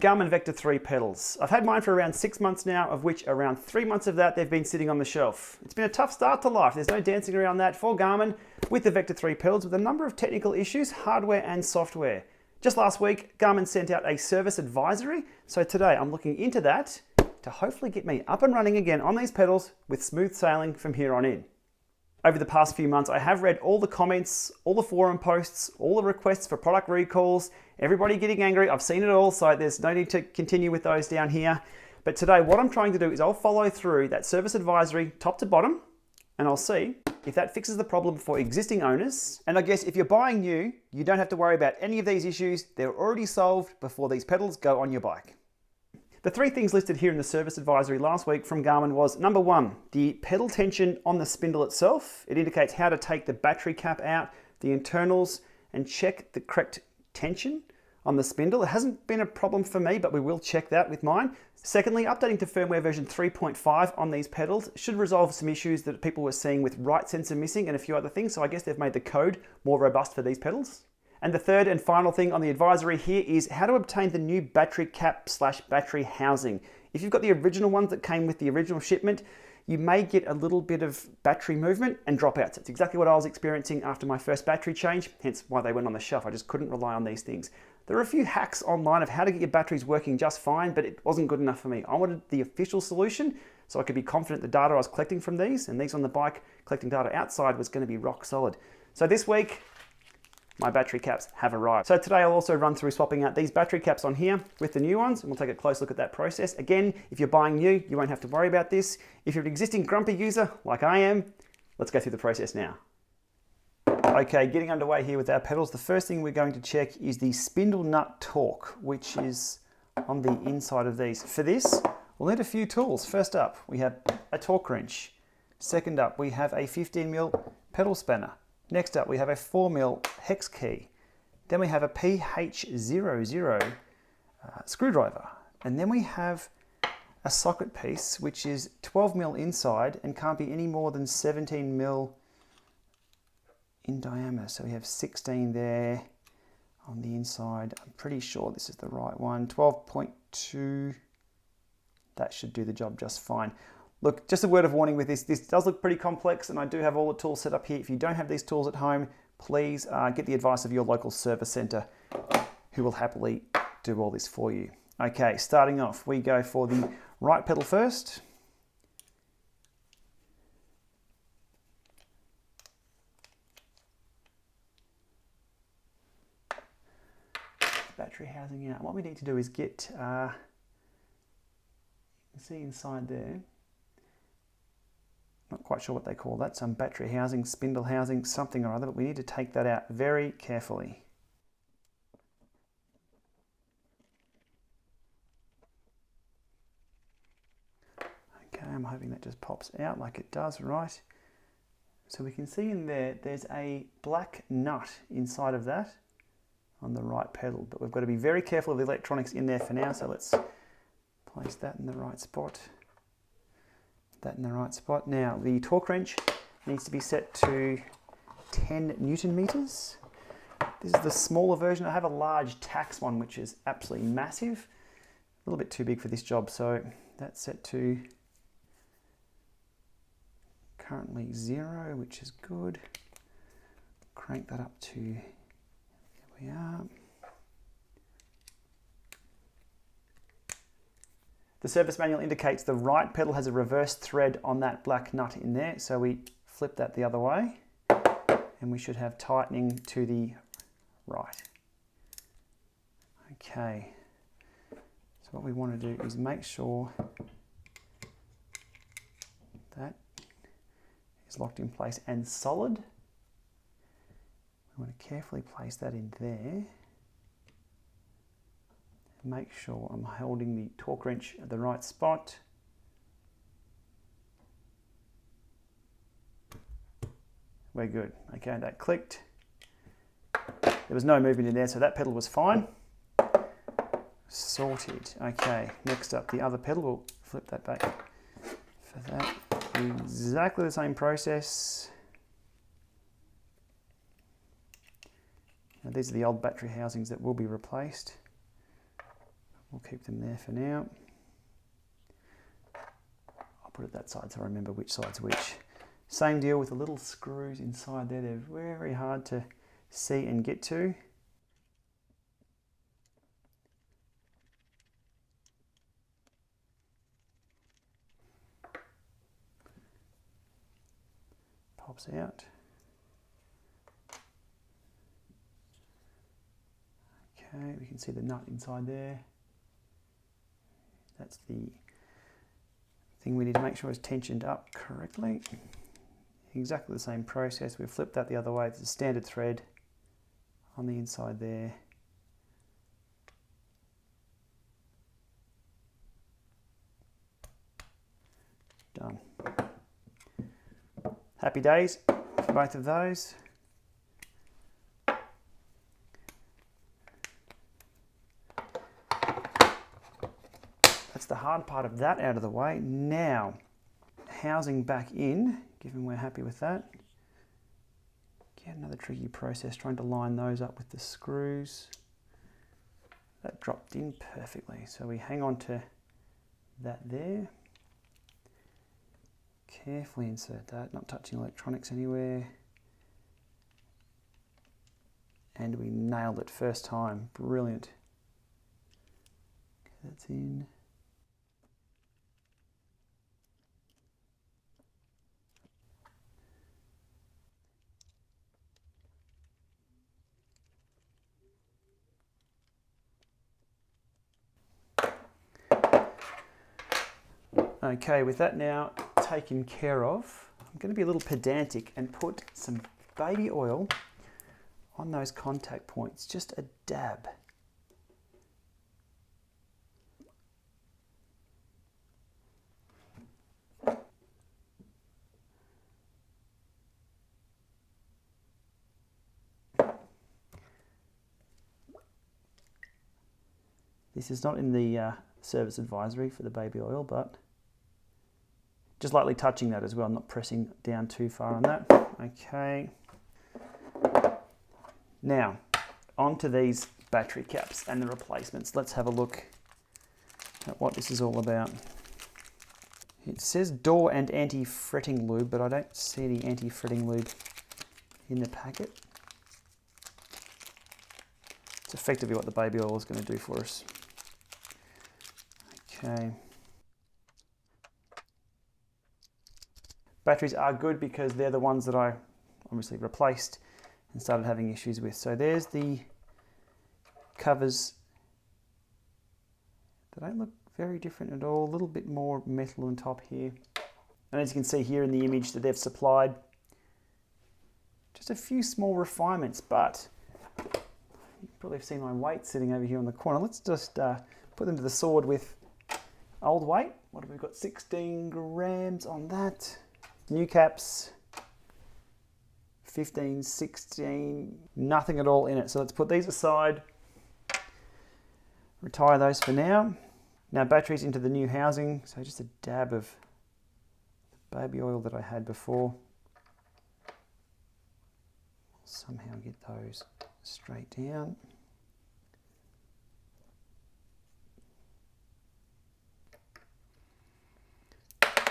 Garmin Vector 3 pedals. I've had mine for around 6 months now, of which around 3 months of that they've been sitting on the shelf. It's been a tough start to life, there's no dancing around that for Garmin with the Vector 3 pedals with a number of technical issues, hardware and software. Just last week, Garmin sent out a service advisory, so today I'm looking into that to hopefully get me up and running again on these pedals with smooth sailing from here on in. Over the past few months, I have read all the comments, all the forum posts, all the requests for product recalls, everybody getting angry. I've seen it all, so there's no need to continue with those down here. But today, what I'm trying to do is I'll follow through that service advisory top to bottom, and I'll see if that fixes the problem for existing owners. And I guess if you're buying new, you don't have to worry about any of these issues. They're already solved before these pedals go on your bike. The 3 things listed here in the service advisory last week from Garmin was, number 1, the pedal tension on the spindle itself. It indicates how to take the battery cap out, the internals, and check the correct tension on the spindle. It hasn't been a problem for me, but we will check that with mine. Secondly, updating to firmware version 3.5 on these pedals should resolve some issues that people were seeing with right sensor missing and a few other things, so I guess they've made the code more robust for these pedals. And the third and final thing on the advisory here is how to obtain the new battery cap / battery housing. If you've got the original ones that came with the original shipment, you may get a little bit of battery movement and dropouts. It's exactly what I was experiencing after my first battery change, hence why they went on the shelf. I just couldn't rely on these things. There are a few hacks online of how to get your batteries working just fine, but it wasn't good enough for me. I wanted the official solution so I could be confident the data I was collecting from these, and these on the bike collecting data outside, was going to be rock solid. So this week, my battery caps have arrived. So today I'll also run through swapping out these battery caps on here with the new ones, and we'll take a close look at that process. Again, if you're buying new, you won't have to worry about this. If you're an existing grumpy user like I am, let's go through the process now. Okay, getting underway here with our pedals, the first thing we're going to check is the spindle nut torque, which is on the inside of these. For this, we'll need a few tools. First up, we have a torque wrench. Second up, we have a 15mm pedal spanner. Next up, we have a 4mm hex key. Then we have a PH00 screwdriver. And then we have a socket piece, which is 12mm inside and can't be any more than 17mm in diameter. So we have 16 there on the inside. I'm pretty sure this is the right one. 12.2. That should do the job just fine. Look, just a word of warning with this does look pretty complex, and I do have all the tools set up here. If you don't have these tools at home, please get the advice of your local service center who will happily do all this for you. Okay, starting off, we go for the right pedal first. Battery housing out. What we need to do is get, you can see inside there, not quite sure what they call that, some battery housing, spindle housing, something or other, but we need to take that out very carefully. Okay, I'm hoping that just pops out like it does, right? So we can see in there, there's a black nut inside of that on the right pedal, but we've got to be very careful of the electronics in there for now, so let's place that in the right spot. That in the right spot. Now the torque wrench needs to be set to 10 Newton meters. This is the smaller version. I have a large tax one which is absolutely massive. A little bit too big for this job, so that's set to currently 0, which is good. Crank that up to, there we are. The service manual indicates the right pedal has a reverse thread on that black nut in there, so we flip that the other way and we should have tightening to the right. Okay, so what we want to do is make sure that is locked in place and solid. We want to carefully place that in there. Make sure I'm holding the torque wrench at the right spot. We're good. Okay, that clicked. There was no movement in there, so that pedal was fine. Sorted. Okay, next up, the other pedal. We'll flip that back for that. Exactly the same process. Now, these are the old battery housings that will be replaced. We'll keep them there for now. I'll put it that side so I remember which side's which. Same deal with the little screws inside there. They're very hard to see and get to. Pops out. Okay, we can see the nut inside there. That's the thing we need to make sure is tensioned up correctly. Exactly the same process. We've flipped that the other way. It's a standard thread on the inside there. Done. Happy days for both of those. That's the hard part of that out of the way. Now, housing back in, given we're happy with that. Again, another tricky process, trying to line those up with the screws. That dropped in perfectly, so we hang on to that there. Carefully insert that, not touching electronics anywhere. And we nailed it first time, brilliant. Okay, that's in. Okay, with that now taken care of, I'm going to be a little pedantic and put some baby oil on those contact points, just a dab. This is not in the service advisory for the baby oil, but just lightly touching that as well, not pressing down too far on that. Okay. Now, onto these battery caps and the replacements. Let's have a look at what this is all about. It says door and anti-fretting lube, but I don't see any anti-fretting lube in the packet. It's effectively what the baby oil is going to do for us. Okay. Batteries are good because they're the ones that I obviously replaced and started having issues with. So there's the covers. They don't look very different at all. A little bit more metal on top here. And as you can see here in the image that they've supplied, just a few small refinements, but you probably have seen my weight sitting over here on the corner. Let's just put them to the sword with old weight. What have we got? 16 grams on that. New caps, 15, 16, nothing at all in it. So let's put these aside, retire those for now. Now batteries into the new housing. So just a dab of baby oil that I had before. Somehow get those straight down.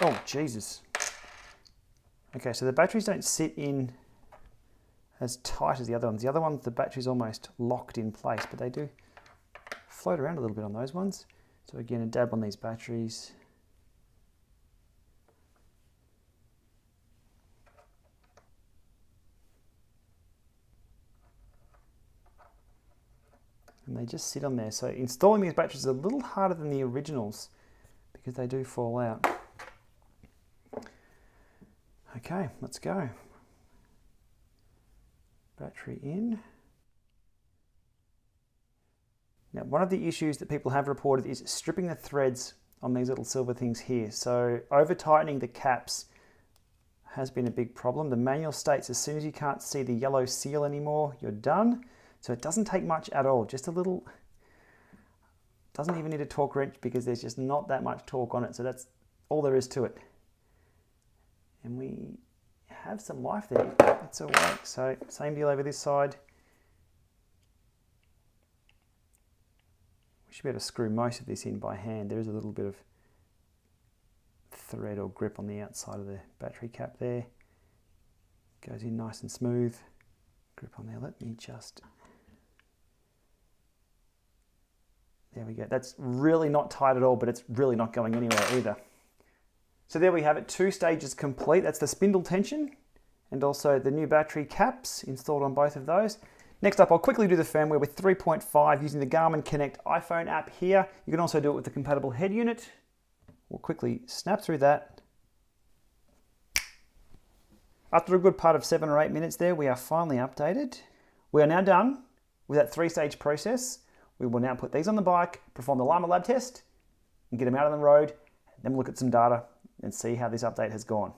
Oh, Jesus. Okay, so the batteries don't sit in as tight as the other ones. The other ones, the battery's almost locked in place, but they do float around a little bit on those ones. So again, a dab on these batteries. And they just sit on there. So installing these batteries is a little harder than the originals because they do fall out. Okay, let's go. Battery in. Now, one of the issues that people have reported is stripping the threads on these little silver things here. So over tightening the caps has been a big problem. The manual states as soon as you can't see the yellow seal anymore, you're done. So it doesn't take much at all, just a little, doesn't even need a torque wrench because there's just not that much torque on it. So that's all there is to it. And we have some life there. It's awake. So same deal over this side. We should be able to screw most of this in by hand. There is a little bit of thread or grip on the outside of the battery cap there. Goes in nice and smooth. Grip on there. Let me just... There we go. That's really not tight at all, but it's really not going anywhere either. So there we have it, 2 stages complete. That's the spindle tension and also the new battery caps installed on both of those. Next up, I'll quickly do the firmware with 3.5 using the Garmin Connect iPhone app here. You can also do it with the compatible head unit. We'll quickly snap through that. After a good part of 7 or 8 minutes there, we are finally updated. We are now done with that 3-stage process. We will now put these on the bike, perform the Lama Lab test, and get them out on the road. Then we'll look at some data and see how this update has gone.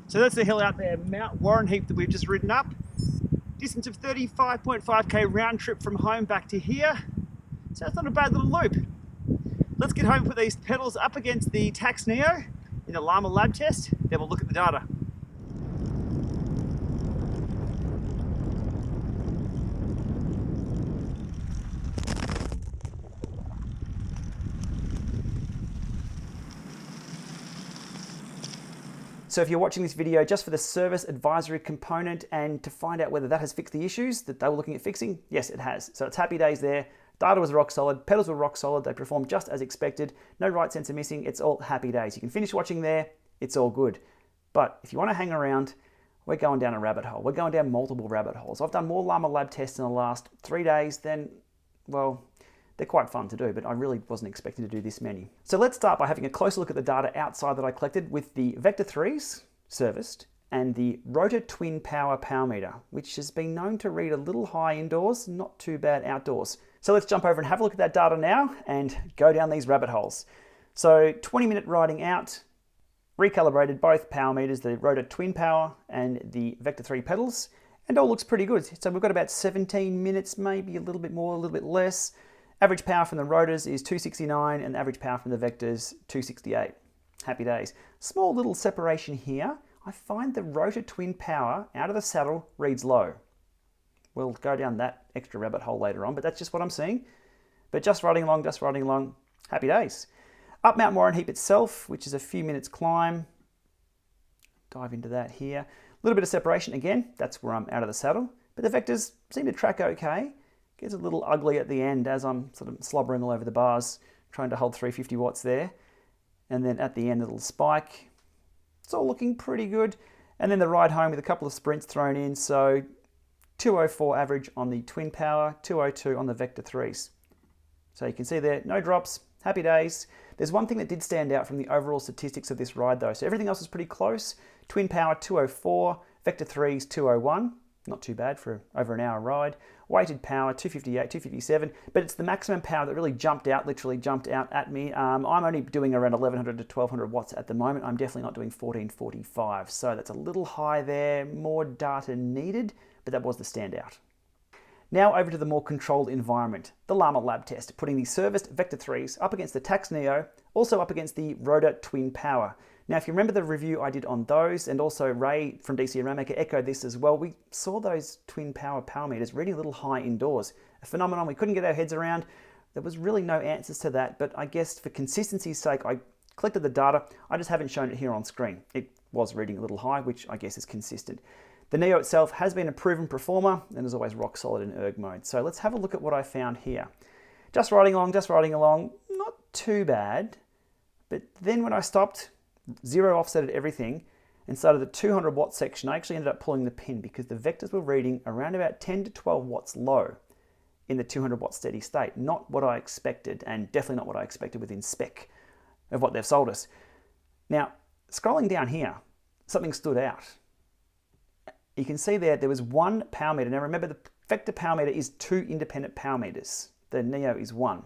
So that's the hill out there, Mount Warrenheip, that we've just ridden up. Distance of 35.5k round trip from home back to here. So that's not a bad little loop. Let's get home and put these pedals up against the Tax Neo in the Lama Lab test, then we'll look at the data. So if you're watching this video just for the service advisory component and to find out whether that has fixed the issues that they were looking at fixing, yes, it has. So it's happy days there. Data was rock solid, pedals were rock solid, they performed just as expected, no right sensor missing, it's all happy days. You can finish watching there, it's all good. But if you want to hang around, we're going down a rabbit hole. We're going down multiple rabbit holes. I've done more Lama Lab tests in the last 3 days than, well, they're quite fun to do, but I really wasn't expecting to do this many. So let's start by having a closer look at the data outside that I collected with the Vector 3s serviced and the Rotor Twin Power meter, which has been known to read a little high indoors, not too bad outdoors. So let's jump over and have a look at that data now and go down these rabbit holes. So 20-minute riding out, recalibrated both power meters, the Rotor Twin Power and the Vector 3 pedals, and all looks pretty good. So we've got about 17 minutes, maybe a little bit more, a little bit less. Average power from the rotors is 269 and the average power from the Vectors 268. Happy days. Small little separation here. I find the Rotor Twin Power out of the saddle reads low. We'll go down that extra rabbit hole later on, but that's just what I'm seeing. But just riding along, happy days. Up Mount Warrenheip itself, which is a few minutes climb. Dive into that here. A little bit of separation again, that's where I'm out of the saddle. But the Vectors seem to track okay. Gets a little ugly at the end as I'm sort of slobbering all over the bars, trying to hold 350 watts there. And then at the end, a little spike. It's all looking pretty good. And then the ride home with a couple of sprints thrown in. So 204 average on the Twin Power, 202 on the Vector 3s. So you can see there, no drops, happy days. There's one thing that did stand out from the overall statistics of this ride though. So everything else is pretty close. Twin Power 204, Vector 3s 201. Not too bad for over an hour ride. Weighted power 258, 257, but it's the maximum power that really jumped out, literally jumped out at me. I'm only doing around 1100 to 1200 watts at the moment. I'm definitely not doing 1445, so that's a little high there. More data needed, but that was the standout. Now over to the more controlled environment, the Lama Lab test, putting the serviced Vector 3s up against the Tax Neo, also up against the Rotor Twin Power. Now, if you remember the review I did on those, and also Ray from DC Rammaker echoed this as well, we saw those Twin Power meters reading a little high indoors. A phenomenon we couldn't get our heads around. There was really no answers to that, but I guess for consistency's sake, I collected the data. I just haven't shown it here on screen. It was reading a little high, which I guess is consistent. The Neo itself has been a proven performer and is always rock solid in erg mode. So let's have a look at what I found here. Just riding along, not too bad. But then when I stopped, zero offsetted everything, and started the 200 watt section, I actually ended up pulling the pin because the vectors were reading around about 10 to 12 watts low in the 200 watt steady state. Not what I expected, and definitely not what I expected within spec of what they've sold us. Now, scrolling down here, something stood out. You can see there was one power meter. Now remember, the Vector power meter is 2 independent power meters. The Neo is 1.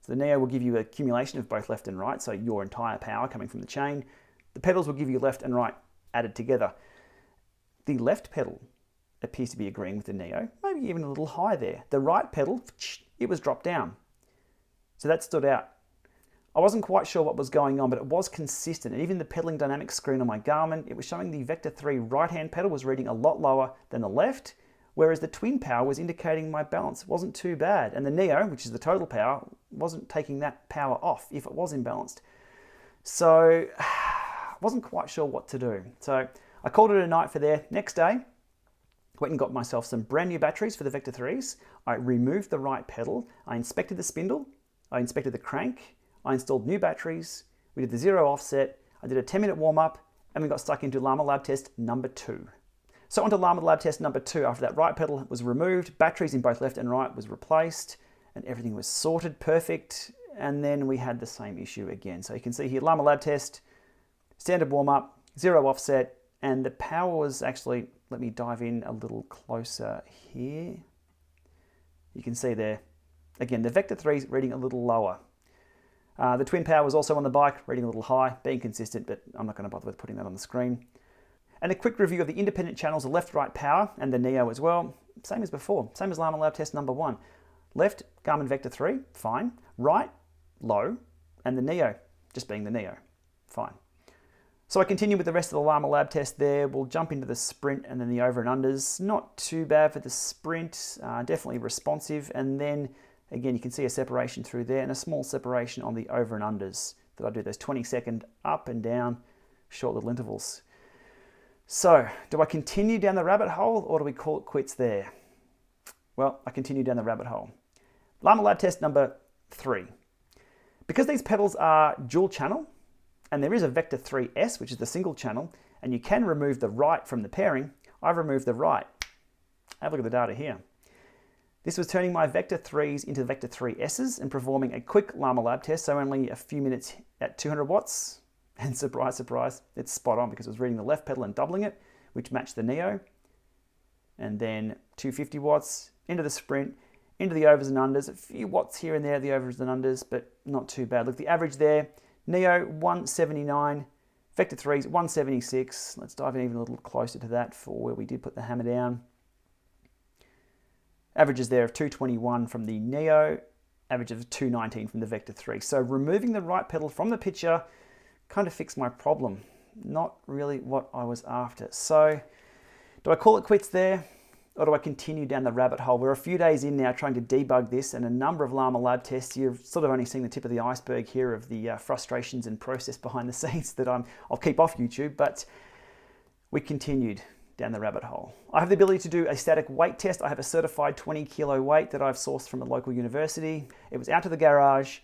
So the Neo will give you an accumulation of both left and right, so your entire power coming from the chain. The pedals will give you left and right added together. The left pedal appears to be agreeing with the Neo, maybe even a little high there. The right pedal, it was dropped down. So that stood out. I wasn't quite sure what was going on, but it was consistent. And even the pedaling dynamics screen on my Garmin, it was showing the Vector 3 right-hand pedal was reading a lot lower than the left, whereas the twin power was indicating my balance wasn't too bad. And the Neo, which is the total power, wasn't taking that power off if it was imbalanced. So I wasn't quite sure what to do. So I called it a night for there. Next day, went and got myself some brand new batteries for the Vector 3s. I removed the right pedal. I inspected the spindle. I inspected the crank. I installed new batteries, we did the zero offset, I did a 10-minute warm-up, and we got stuck into Lama Lab test number 2. So onto Lama Lab test number 2. After that right pedal was removed, batteries in both left and right was replaced, and everything was sorted perfect, and then we had the same issue again. So you can see here, Lama Lab test, standard warm-up, zero offset, and the power was actually, let me dive in a little closer here. You can see there, again, the Vector 3 is reading a little lower. The twin power was also on the bike, reading a little high, being consistent, but I'm not going to bother with putting that on the screen. And a quick review of the independent channels, the left-right power, and the Neo as well. Same as before, same as Lama Lab test number 1. Left, Garmin Vector 3, fine. Right, low, and the Neo, just being the Neo, fine. So I continue with the rest of the Lama Lab test there. We'll jump into the sprint and then the over and unders. Not too bad for the sprint, definitely responsive, and then again, you can see a separation through there and a small separation on the over and unders that I do those 20-second up and down short little intervals. So, do I continue down the rabbit hole or do we call it quits there? Well, I continue down the rabbit hole. Lama Lab test number 3. Because these pedals are dual channel and there is a Vector 3S, which is the single channel, and you can remove the right from the pairing, I've removed the right. Have a look at the data here. This was turning my Vector 3s into Vector 3Ss and performing a quick Lama Lab test, so only a few minutes at 200 watts. And surprise, surprise, it's spot on because it was reading the left pedal and doubling it, which matched the Neo. And then 250 watts, into the sprint, into the overs and unders. A few watts here and there, the overs and unders, but not too bad. Look, the average there, Neo 179, Vector 3s 176. Let's dive in even a little closer to that for where we did put the hammer down. Averages there of 221 from the Neo, average of 219 from the Vector 3. So removing the right pedal from the picture kind of fixed my problem. Not really what I was after. So do I call it quits there or do I continue down the rabbit hole? We're a few days in now trying to debug this and a number of Lama Lab tests. You've sort of only seen the tip of the iceberg here of the frustrations and process behind the scenes that I'll keep off YouTube, but we continued down the rabbit hole. I have the ability to do a static weight test. I have a certified 20 kilo weight that I've sourced from a local university. It was out to the garage,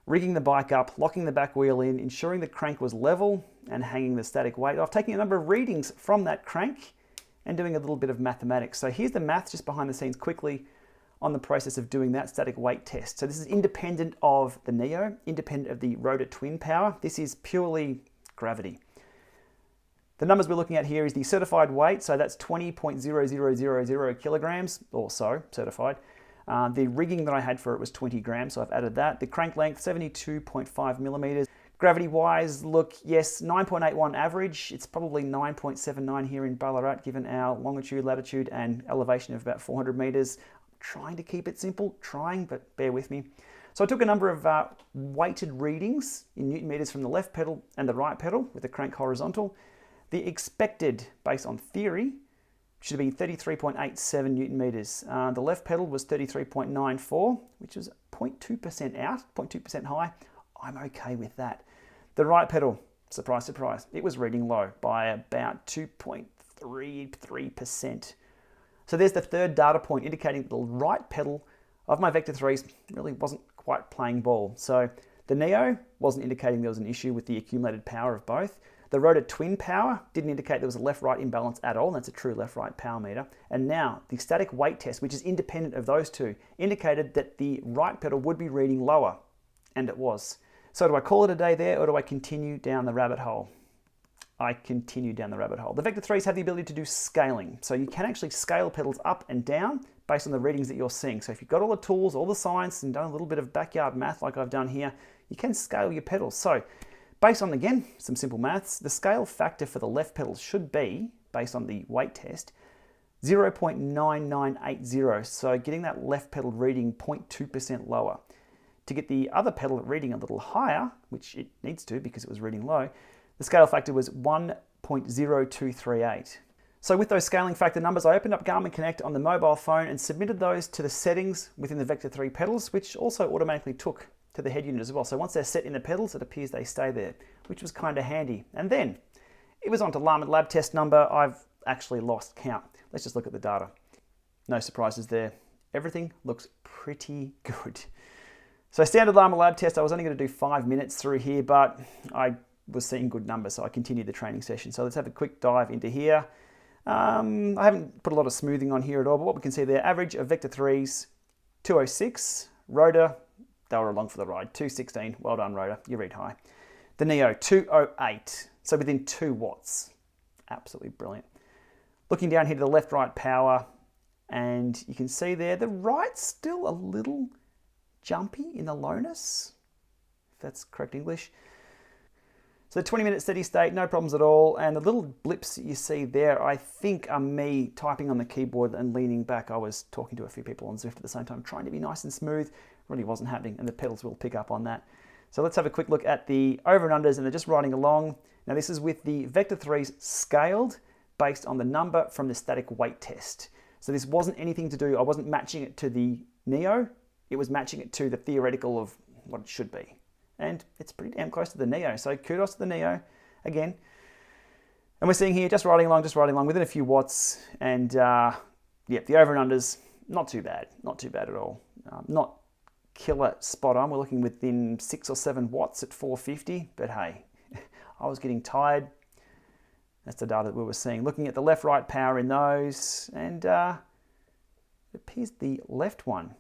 rigging the bike up, locking the back wheel in, ensuring the crank was level and hanging the static weight. I've taken a number of readings from that crank and doing a little bit of mathematics. So here's the math just behind the scenes quickly on the process of doing that static weight test. So this is independent of the Neo, independent of the rotor twin power. This is purely gravity. The numbers we're looking at here is the certified weight, so that's 20.0000 kilograms or so, certified. The rigging that I had for it was 20 grams, so I've added that. The crank length, 72.5 millimeters. Gravity-wise, look, yes, 9.81 average. It's probably 9.79 here in Ballarat, given our longitude, latitude, and elevation of about 400 meters. I'm trying to keep it simple, but bear with me. So I took a number of weighted readings in Newton meters from the left pedal and the right pedal with the crank horizontal. The expected, based on theory, should be 33.87 Newton meters. The left pedal was 33.94, which was 0.2% out, 0.2% high. I'm okay with that. The right pedal, surprise, surprise, it was reading low by about 2.33%. So there's the third data point indicating that the right pedal of my Vector 3s really wasn't quite playing ball. So the Neo wasn't indicating there was an issue with the accumulated power of both. The rotor twin power didn't indicate there was a left-right imbalance at all. That's a true left-right power meter. And now the static weight test, which is independent of those two, indicated that the right pedal would be reading lower, and it was. So do I call it a day there, or do I continue down the rabbit hole? I continue down the rabbit hole. The Vector 3s have the ability to do scaling. So you can actually scale pedals up and down based on the readings that you're seeing. So if you've got all the tools, all the science, and done a little bit of backyard math like I've done here, you can scale your pedals. So based on, again, some simple maths, the scale factor for the left pedal should be, based on the weight test, 0.9980. So getting that left pedal reading 0.2% lower. To get the other pedal reading a little higher, which it needs to because it was reading low, the scale factor was 1.0238. So with those scaling factor numbers, I opened up Garmin Connect on the mobile phone and submitted those to the settings within the Vector 3 pedals, which also automatically took to the head unit as well. So once they're set in the pedals, it appears they stay there, which was kind of handy. And then it was onto Lama Lab test number. I've actually lost count. Let's just look at the data. No surprises there. Everything looks pretty good. So standard Lama Lab test, I was only going to do 5 minutes through here, but I was seeing good numbers, so I continued the training session. So let's have a quick dive into here. I haven't put a lot of smoothing on here at all, but what we can see there, average of Vector 3s, 206, rotor, they were along for the ride, 216, well done rotor, you read high. The Neo, 208, so within 2 watts, absolutely brilliant. Looking down here to the left-right power, and you can see there, the right's still a little jumpy in the lowness, if that's correct English. So 20-minute steady state, no problems at all. And the little blips you see there, I think are me typing on the keyboard and leaning back. I was talking to a few people on Zwift at the same time, trying to be nice and smooth. Really wasn't happening, and the pedals will pick up on that. So let's have a quick look at the over and unders, and they're just riding along. Now this is with the Vector 3s scaled based on the number from the static weight test. So this wasn't anything to do, I wasn't matching it to the Neo, it was matching it to the theoretical of what it should be. And it's pretty damn close to the Neo. So kudos to the Neo again. And we're seeing here just riding along within a few watts. And yeah, the over and unders, not too bad at all. Not killer spot on. We're looking within 6 or 7 watts at 450. But hey, I was getting tired. That's the data that we were seeing. Looking at the left-right power in those. And it appears the left one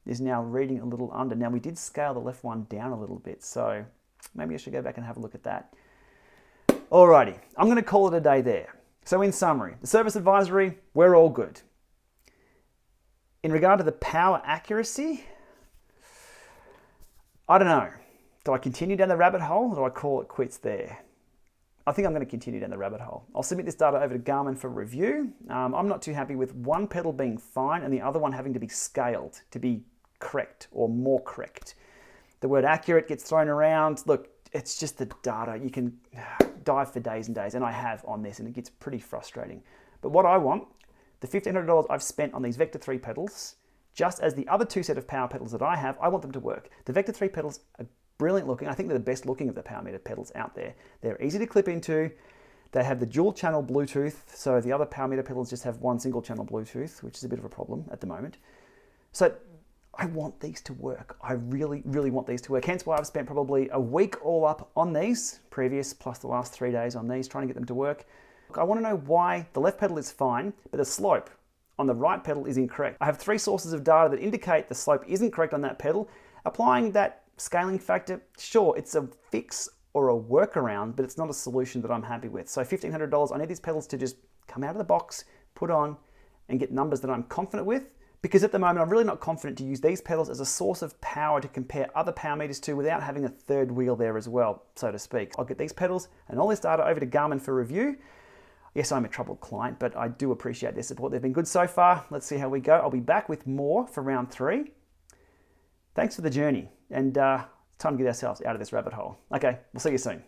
is now reading a little under. Now we did scale the left one down a little bit, so maybe I should go back and have a look at that. Alrighty, I'm going to call it a day there. So in summary, the service advisory, we're all good. In regard to the power accuracy, I don't know. Do I continue down the rabbit hole, or do I call it quits there? I think I'm going to continue down the rabbit hole. I'll submit this data over to Garmin for review. I'm not too happy with one pedal being fine and the other one having to be scaled to be correct or more correct. The word accurate gets thrown around. Look, it's just the data. You can dive for days and days, and I have on this, and it gets pretty frustrating. But what I want, the $1,500 I've spent on these Vector 3 pedals, just as the other 2 set of power pedals that I have, I want them to work. The Vector 3 pedals are brilliant looking. I think they're the best looking of the power meter pedals out there. They're easy to clip into. They have the dual channel Bluetooth, so the other power meter pedals just have one single channel Bluetooth, which is a bit of a problem at the moment. So I want these to work. I really, really want these to work. Hence why I've spent probably a week all up on these, previous plus the last 3 days on these, trying to get them to work. Look, I want to know why the left pedal is fine, but the slope on the right pedal is incorrect. I have 3 sources of data that indicate the slope isn't correct on that pedal. Applying that scaling factor, sure, it's a fix or a workaround, but it's not a solution that I'm happy with. So $1,500, I need these pedals to just come out of the box, put on, and get numbers that I'm confident with. Because at the moment, I'm really not confident to use these pedals as a source of power to compare other power meters to without having a third wheel there as well, so to speak. I'll get these pedals and all this data over to Garmin for review. Yes, I'm a troubled client, but I do appreciate their support. They've been good so far. Let's see how we go. I'll be back with more for round 3. Thanks for the journey, and time to get ourselves out of this rabbit hole. Okay, we'll see you soon.